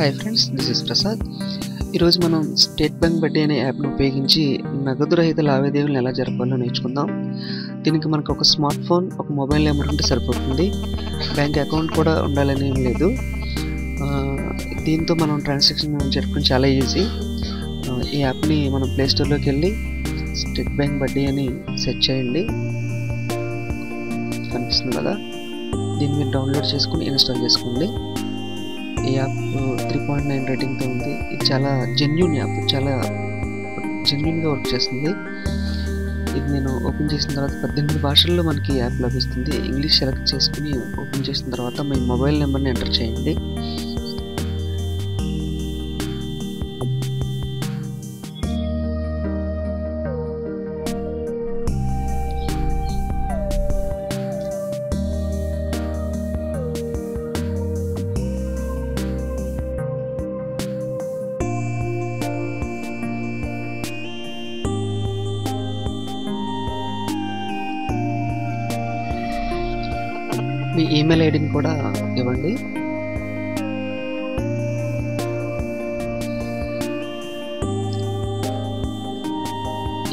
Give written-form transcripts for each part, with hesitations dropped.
Hi friends, this is Prasad. ఈరోజు మనం state bank బడ్డీ అనే యాప్ను ఉపయోగించి నగదు రహిత లావాదేవీలను ఎలా జరపాలో నేర్చుకుందాం. దీనికి మనకు ఒక స్మార్ట్ ఫోన్, ఒక మొబైల్ నెంబర్ ఉంటే సరిపోతుంది. బ్యాంక్ అకౌంట్ కూడా ఉండాలని ఏం లేదు. దీంతో మనం ట్రాన్సాక్షన్ జరపడం చాలా ఈజీ. ఈ యాప్ని మనం ప్లేస్టోర్లోకి వెళ్ళి స్టేట్ బ్యాంక్ బడ్డీ అని సెర్చ్ చేయండి. కనిపిస్తుంది కదా, దీన్ని మీరు డౌన్లోడ్ చేసుకుని ఇన్స్టాల్ చేసుకోండి. ఈ యాప్ 3.9 రేటింగ్తో ఉంది. ఇది చాలా జెన్యూన్ యాప్, చాలా జెన్యూన్గా వర్క్ చేస్తుంది. ఇది నేను ఓపెన్ చేసిన తర్వాత 18 భాషల్లో మనకి యాప్ లభిస్తుంది. ఇంగ్లీష్ సెలెక్ట్ చేసుకుని ఓపెన్ చేసిన తర్వాత మీ మొబైల్ నెంబర్ని ఎంటర్ చేయండి. మీ ఈమెయిల్ ఐడిని కూడా ఇవ్వండి.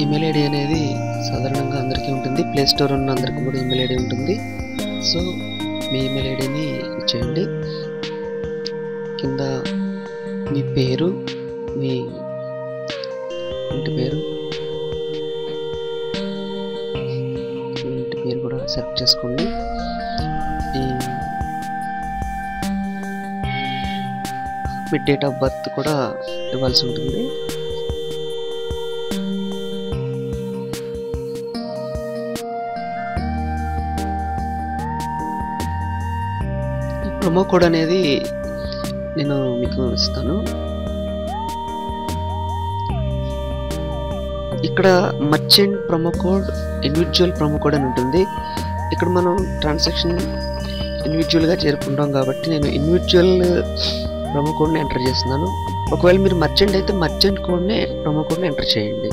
ఈమెయిల్ ఐడి అనేది సాధారణంగా అందరికీ ఉంటుంది. ప్లే స్టోర్ ఉన్న అందరికీ కూడా ఈమెయిల్ ఐడి ఉంటుంది. సో మీ ఈమెయిల్ ఐడిని ఇచ్చేయండి. కింద మీ పేరు, మీ ఇంటి పేరు కూడా సెలెక్ట్ చేసుకోండి. మీ డేట్ ఆఫ్ బర్త్ కూడా ఇవ్వాల్సి ఉంటుంది. ఈ ప్రోమో కోడ్ అనేది నేను మీకు ఇస్తాను. ఇక్కడ merchant promo code, individual promo code అని ఉంటుంది. ఇక్కడ మనం ట్రాన్సాక్షన్ ఇండివిజువల్గా చేరుకుంటాం కాబట్టి నేను ఇండివిజువల్ ప్రోమో కోడ్ని ఎంటర్ చేస్తున్నాను. ఒకవేళ మీరు మర్చెంట్ అయితే మర్చెంట్ ప్రోమో కోడ్ని ఎంటర్ చేయండి.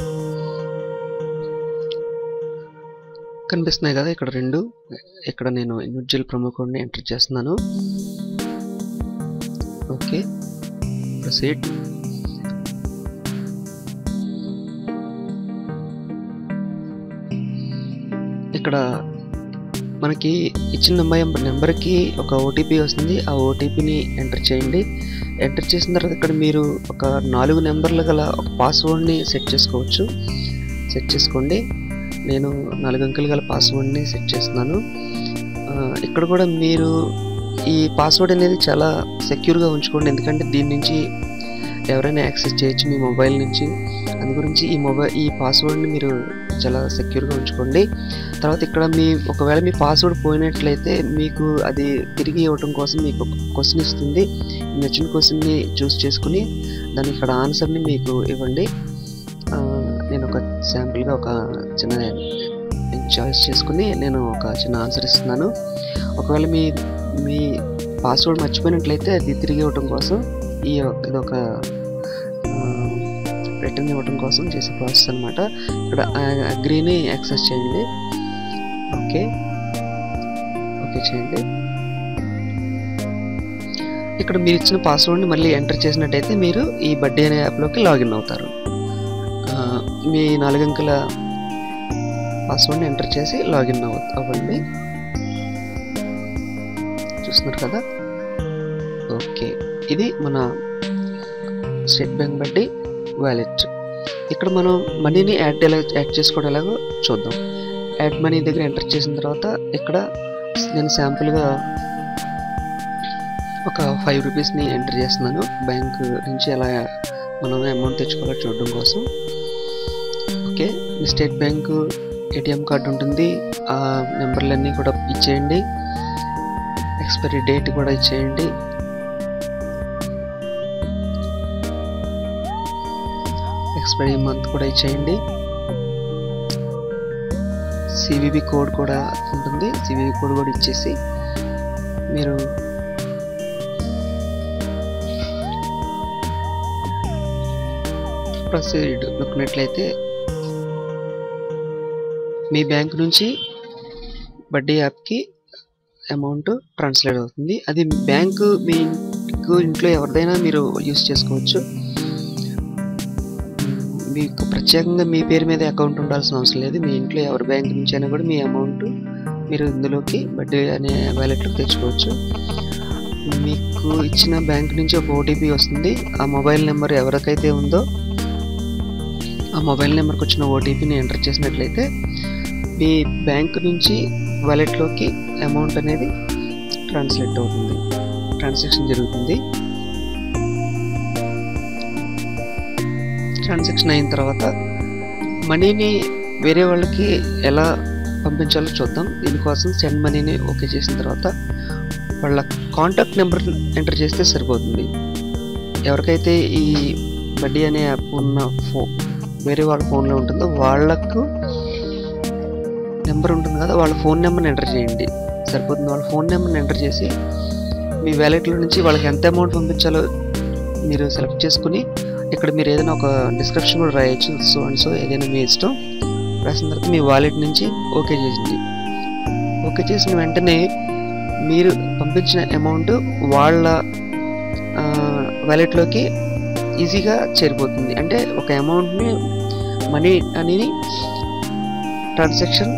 కనిపిస్తున్నాయి కదా ఇక్కడ రెండు. ఇక్కడ నేను ఇండివిజువల్ ప్రోమో కోడ్ని ఎంటర్ చేస్తున్నాను. Okay, proceed. ఇక్కడ మనకి ఇచ్చిన నెంబర్కి ఒక ఓటీపీ వస్తుంది. ఆ ఓటీపీని ఎంటర్ చేయండి. ఎంటర్ చేసిన తర్వాత ఇక్కడ మీరు ఒక 4 నెంబర్లు గల ఒక పాస్వర్డ్ని సెట్ చేసుకోండి. నేను 4 అంకెలు గల పాస్వర్డ్ని సెట్ చేస్తున్నాను. ఇక్కడ కూడా మీరు ఈ పాస్వర్డ్ అనేది చాలా సెక్యూర్గా ఉంచుకోండి, ఎందుకంటే దీని నుంచి ఎవరైనా యాక్సెస్ చేయొచ్చు మీ మొబైల్ నుంచి. అందు గురించి ఈ పాస్వర్డ్ని మీరు చాలా సెక్యూర్గా ఉంచుకోండి. తర్వాత ఇక్కడ ఒకవేళ మీ పాస్వర్డ్ పోయినట్లయితే మీకు అది తిరిగి ఇవ్వడం కోసం మీకు ఒక క్వశ్చన్ ఇస్తుంది. నచ్చిన క్వశ్చన్ని చూస్ చేసుకుని దాని ఇక్కడ ఆన్సర్ని మీకు ఇవ్వండి. నేను ఒక శాంపుల్గా ఒక చిన్న చాయిస్ చేసుకుని నేను ఒక చిన్న ఆన్సర్ ఇస్తున్నాను. ఒకవేళ మీ పాస్వర్డ్ మర్చిపోయినట్లయితే అది తిరిగి ఇవ్వడం కోసం ఇది ఒక రిటర్న్ ఇవ్వడం కోసం చేసే ప్రాసెస్ అనమాట. ఇక్కడ అగ్రీని యాక్సెస్ చేయండి. ఓకే చేయండి. ఇక్కడ మీరు ఇచ్చిన పాస్వర్డ్ని మళ్ళీ ఎంటర్ చేసినట్టయితే మీరు ఈ బడ్డీ అనే యాప్లోకి లాగిన్ అవుతారు. మీ 4 అంకెల పాస్వర్డ్ని ఎంటర్ చేసి లాగిన్ అవ్వండి. చూస్తున్నారు కదా. ఓకే, ఇది మన స్టేట్ బ్యాంక్ బడ్డీ వాలెట్. ఇక్కడ మనం మనీని యాడ్ చేసుకోవడం ఎలాగో చూద్దాం. యాడ్ మనీ దగ్గర ఎంటర్ చేసిన తర్వాత ఇక్కడ నేను శాంపుల్గా ఒక 5 రూపీస్ని ఎంటర్ చేస్తున్నాను. బ్యాంక్ నుంచి ఎలా మనం అమౌంట్ తెచ్చుకోవాలో చూడడం కోసం. ఓకే, మీ స్టేట్ బ్యాంక్ ఏటీఎం కార్డు ఉంటుంది. ఆ నెంబర్లన్నీ కూడా ఇచ్చేయండి. ఎక్స్పైరీ డేట్ కూడా ఇచ్చేయండి. ఎక్స్పైరీ మంత్ కూడా ఇచ్చేయండి. సివివి కోడ్ కూడా ఉంటుంది. సివివి కోడ్ కూడా ఇచ్చేసి మీరు ప్రొసీడ్ నొక్కినట్లయితే మీ బ్యాంక్ నుంచి బడ్డీ యాప్కి అమౌంట్ ట్రాన్స్లేట్ అవుతుంది. అది బ్యాంకు మీ ఇంట్లో ఎవరిదైనా మీరు యూస్ చేసుకోవచ్చు. మీకు ప్రత్యేకంగా మీ పేరు మీద అకౌంట్ ఉండాల్సిన అవసరం లేదు. మీ ఇంట్లో ఎవరి బ్యాంక్ నుంచి అయినా కూడా మీ అమౌంట్ మీరు ఇందులోకి బడ్డీ అనే వ్యాలెట్లోకి తెచ్చుకోవచ్చు. మీకు ఇచ్చిన బ్యాంక్ నుంచి ఒక ఓటీపీ వస్తుంది. ఆ మొబైల్ నెంబర్ ఎవరికైతే ఉందో ఆ మొబైల్ నెంబర్కి వచ్చిన ఓటీపీని ఎంటర్ చేసినట్లయితే మీ బ్యాంక్ నుంచి వాలెట్లోకి అమౌంట్ అనేది ట్రాన్సాక్షన్ జరుగుతుంది. ట్రాన్సాక్షన్ అయిన తర్వాత మనీని వేరే వాళ్ళకి ఎలా పంపించాలో చూద్దాం. దీనికోసం సెండ్ మనీని ఓకే చేసిన తర్వాత వాళ్ళ కాంటాక్ట్ నెంబర్ ఎంటర్ చేస్తే సరిపోతుంది. ఎవరికైతే ఈ బడ్డీ అనే యాప్ ఉన్న వేరే వాళ్ళ ఫోన్లో ఉంటుందో వాళ్ళకు నెంబర్ ఉంటుంది కదా, వాళ్ళ ఫోన్ నెంబర్ని ఎంటర్ చేయండి సరిపోతుంది. వాళ్ళ ఫోన్ నెంబర్ని ఎంటర్ చేసి మీ వ్యాలెట్లో నుంచి వాళ్ళకి ఎంత అమౌంట్ పంపించాలో మీరు సెలెక్ట్ చేసుకుని ఇక్కడ మీరు ఏదైనా ఒక డిస్క్రిప్షన్ కూడా రాయొచ్చు. సో అండ్ సో ఏదైనా మీ ఇష్టం. రాసిన తర్వాత మీ వాలెట్ నుంచి ఓకే చేసింది. ఓకే చేసిన వెంటనే మీరు పంపించిన అమౌంట్ వాళ్ళ వాలెట్లోకి ఈజీగా చేరిపోతుంది. అంటే ఒక అమౌంట్ని మనీ అనేది ట్రాన్సాక్షన్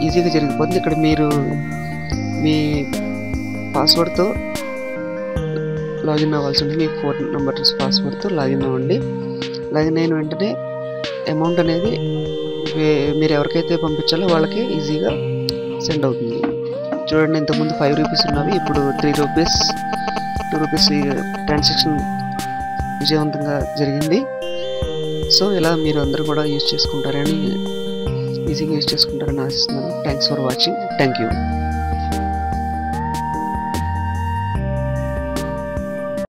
ఈజీగా జరిగిపోతుంది. ఇక్కడ మీరు మీ పాస్వర్డ్తో లాగిన్ అవ్వాల్సి ఉంటుంది. మీ ఫోన్ నెంబర్ పాస్వర్డ్తో లాగిన్ అవ్వండి. లాగిన్ అయిన వెంటనే అమౌంట్ అనేది మీరు ఎవరికైతే పంపించాలో వాళ్ళకి ఈజీగా సెండ్ అవుతుంది. చూడండి, ఇంతకుముందు 5 రూపీస్ ఉన్నవి ఇప్పుడు 3 రూపీస్ 2 రూపీస్ ట్రాన్సాక్షన్ విజయవంతంగా జరిగింది. సో ఇలా మీరు అందరూ కూడా ఈజీగా యూజ్ చేసుకుంటారని ఆశిస్తున్నాను. Thanks for watching. Thank you.